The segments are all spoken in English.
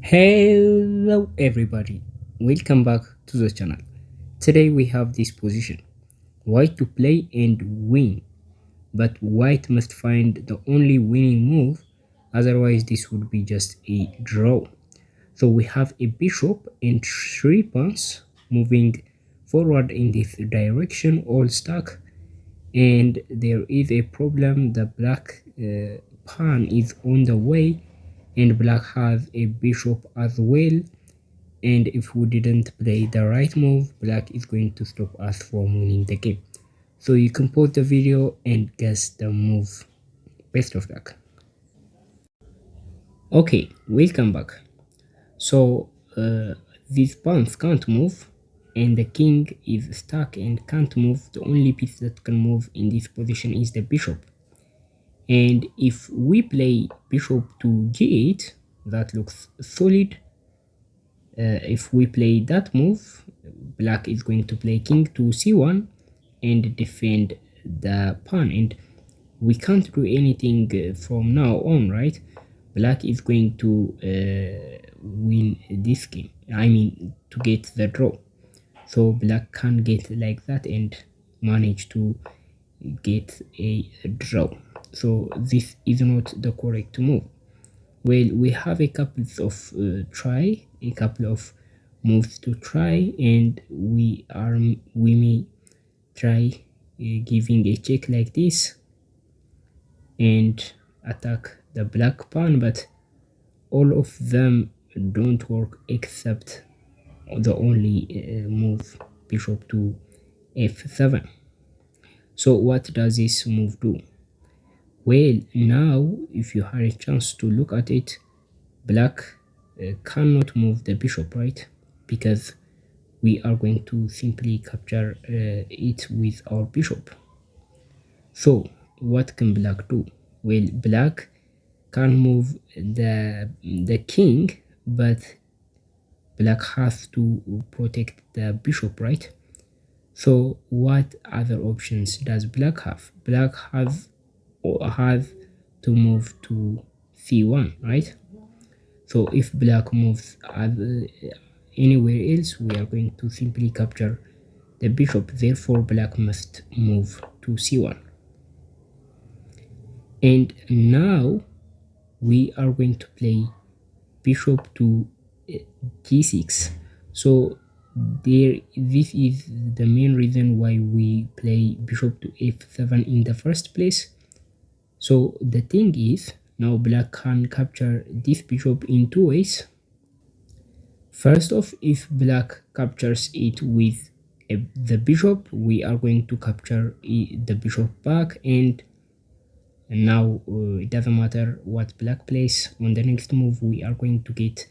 Hello everybody, welcome back to the channel. Today we have this position, white to play and win, but white must find the only winning move, otherwise this would be just a draw. So we have a bishop and 3 pawns moving forward in this direction, all stuck, and there is a problem. The black pawn is on the way and black has a bishop as well, and if we didn't play the right move, black is going to stop us from winning the game. So you can pause the video and guess the move. Best of luck. Okay, welcome back. So these pawns can't move and the king is stuck and can't move. The only piece that can move in this position is the bishop. And if we play bishop to g8, that looks solid. If we play that move, black is going to play king to c1 and defend the pawn, and we can't do anything from now on, right? Black is going to win this game, I mean to get the draw. So black can get like that and manage to get a draw. So this is not the correct move. Well, we have a couple of a couple of moves to try, and we may try giving a check like this and attack the black pawn, but all of them don't work except the only move bishop to f7. So what does this move do? Well, now if you had a chance to look at it, black cannot move the bishop, right? Because we are going to simply capture it with our bishop. So what can black do? Well, black can move the king, but black has to protect the bishop, right? So what other options does black have? Black has to move to c1, right? So if black moves anywhere else, we are going to simply capture the bishop. Therefore, black must move to c1. And now we are going to play bishop to g6. So this is the main reason why we play bishop to f7 in the first place. So the thing is, now black can capture this bishop in two ways. First off, if black captures it with the bishop, we are going to capture the bishop back, and now it doesn't matter what black plays. On the next move, we are going to get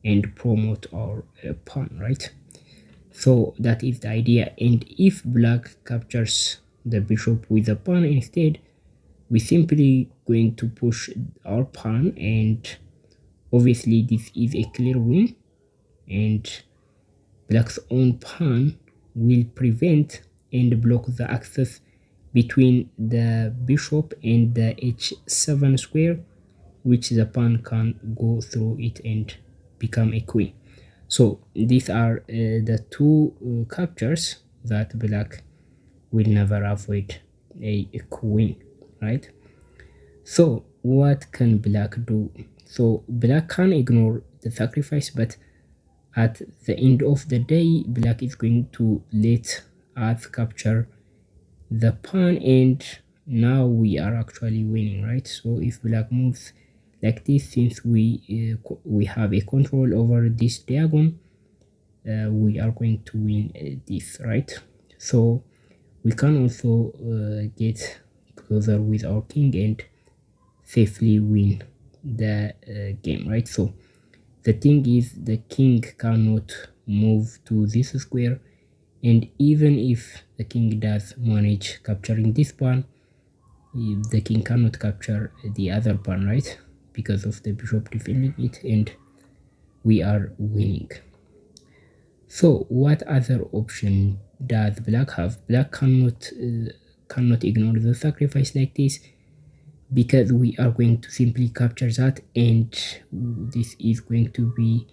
and promote our pawn, right? So that is the idea. And if black captures the bishop with the pawn instead, we simply going to push our pawn, and obviously this is a clear win, and black's own pawn will prevent and block the access between the bishop and the h7 square, which the pawn can go through it and become a queen. So these are the two captures that black will never avoid a queen, right? So what can black do? So black can ignore the sacrifice, but at the end of the day, black is going to let us capture the pawn, and now we are actually winning, right? So if black moves like this, since we have a control over this diagonal, we are going to win this, right? So we can also get closer with our king and safely win the game, right? So the thing is, the king cannot move to this square, and even if the king does manage capturing this pawn, the king cannot capture the other pawn, right? Because of the bishop defending it, and we are winning. So what other option does black have? Black cannot ignore the sacrifice like this, because we are going to simply capture that, and this is going to be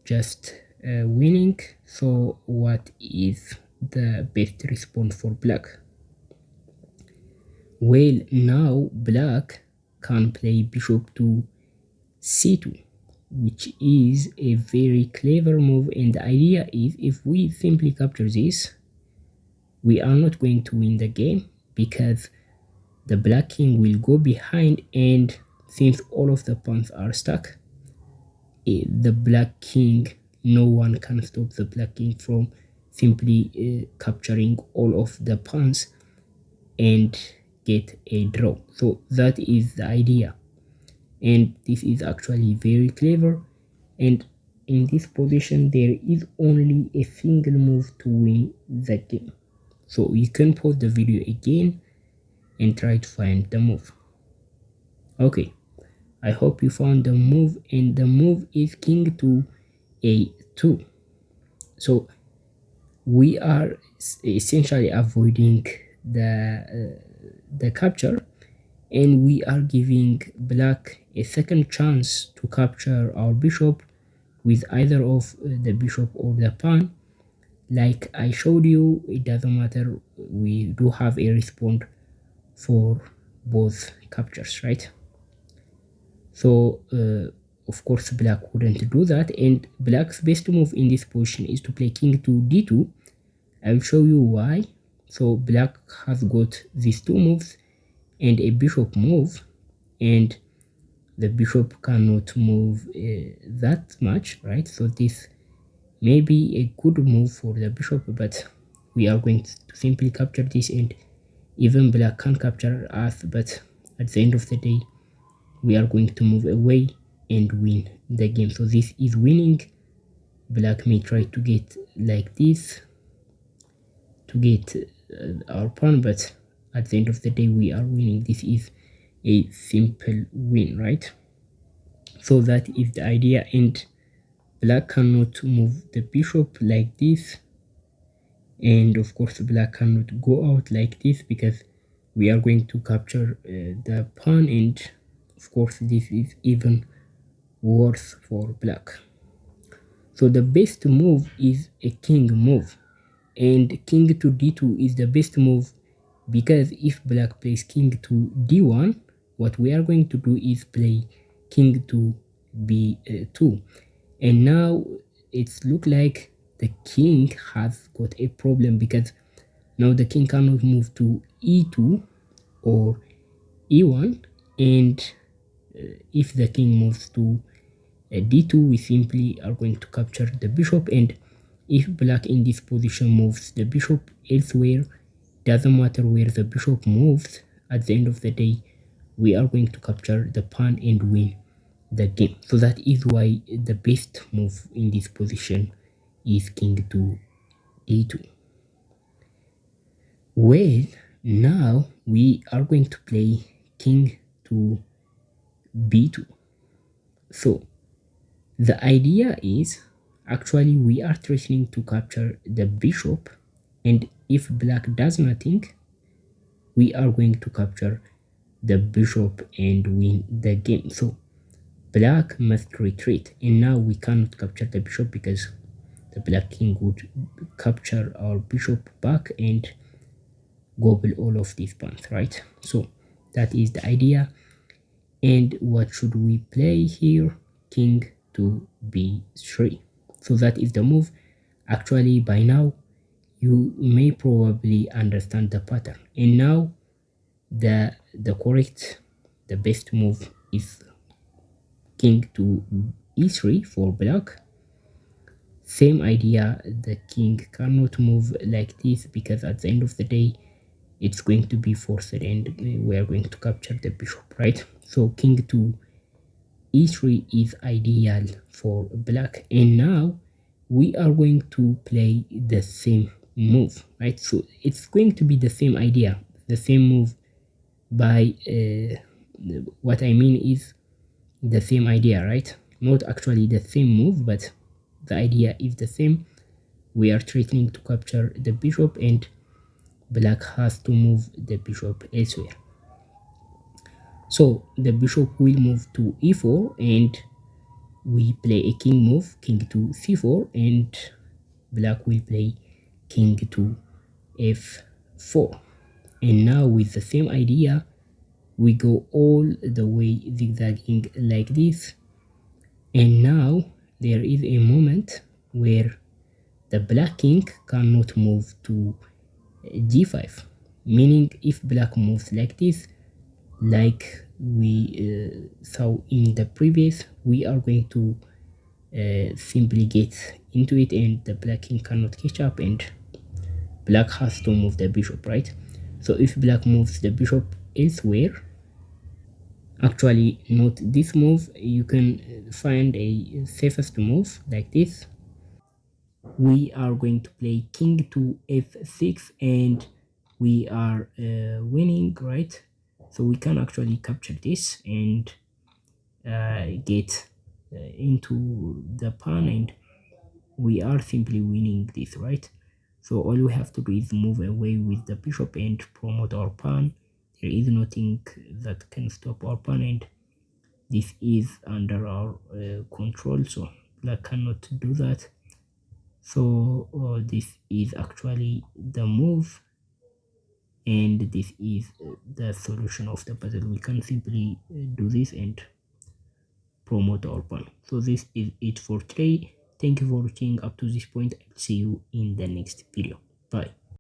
just winning. So what is the best response for black? Well, now black can play bishop to c2, which is a very clever move, and the idea is if we simply capture this, we are not going to win the game because the black king will go behind, and since all of the pawns are stuck, the black king, no one can stop the black king from simply capturing all of the pawns and get a draw. So that is the idea, and this is actually very clever. And in this position there is only a single move to win the game. So you can pause the video again and try to find the move. Okay, I hope you found the move, and the move is king to a2. So we are essentially avoiding the capture, and we are giving black a second chance to capture our bishop with either of the bishop or the pawn. Like I showed you, it doesn't matter, we do have a response for both captures, right? So of course black wouldn't do that, and black's best move in this position is to play king to d2. I will show you why. So black has got these two moves and a bishop move, and the bishop cannot move that much, right? So this may be a good move for the bishop, but we are going to simply capture this, and even black can capture us, but at the end of the day we are going to move away and win the game. So this is winning. Black may try to get like this to get our pawn, but at the end of the day we are winning. This is a simple win, right? So that is the idea, and black cannot move the bishop like this, and of course black cannot go out like this because we are going to capture the pawn, and of course this is even worse for black. So the best move is a king move, and king to d2 is the best move because if black plays king to d1, what we are going to do is play king to b2, and now it's look like the king has got a problem because now the king cannot move to e2 or e1, and if the king moves to d2, we simply are going to capture the bishop, and if black in this position moves the bishop elsewhere, doesn't matter where the bishop moves, at the end of the day we are going to capture the pawn and win the game. So that is why the best move in this position is king to d2. Well, now we are going to play king to b2. So the idea is actually we are threatening to capture the bishop, and if black does nothing, we are going to capture the bishop and win the game. So black must retreat, and now we cannot capture the bishop because the black king would capture our bishop back and gobble all of these pawns, right? So that is the idea. And what should we play here? King to b3. So that is the move. Actually, by now you may probably understand the pattern, and now the best move is king to e3 for black. Same idea, the king cannot move like this because at the end of the day it's going to be forced, and we are going to capture the bishop, right? So king to e3 is ideal for black, and now we are going to play the same move, right? So it's going to be the same idea, the same move. By what I mean is the same idea, right? Not actually the same move, but the idea is the same. We are threatening to capture the bishop, and black has to move the bishop elsewhere. So the bishop will move to e4, and we play a king move, king to c4, and black will play king to f4. And now with the same idea, we go all the way zigzagging like this. And now there is a moment where the black king cannot move to g5, meaning if black moves like this, like we saw in the previous, we are going to simply get into it, and the black king cannot catch up, and black has to move the bishop, right? So if black moves the bishop elsewhere, actually not this move, you can find a safest move like this. We are going to play king to f6, and we are winning, right? So we can actually capture this and get into the pawn, and we are simply winning this, right? So all we have to do is move away with the bishop and promote our pawn. There is nothing that can stop our pawn, and this is under our control, so black cannot do that. So this is actually the move, and this is the solution of the puzzle. We can simply do this and promote our pawn. So this is it for today. Thank you for watching up to this point. I'll see you in the next video. Bye.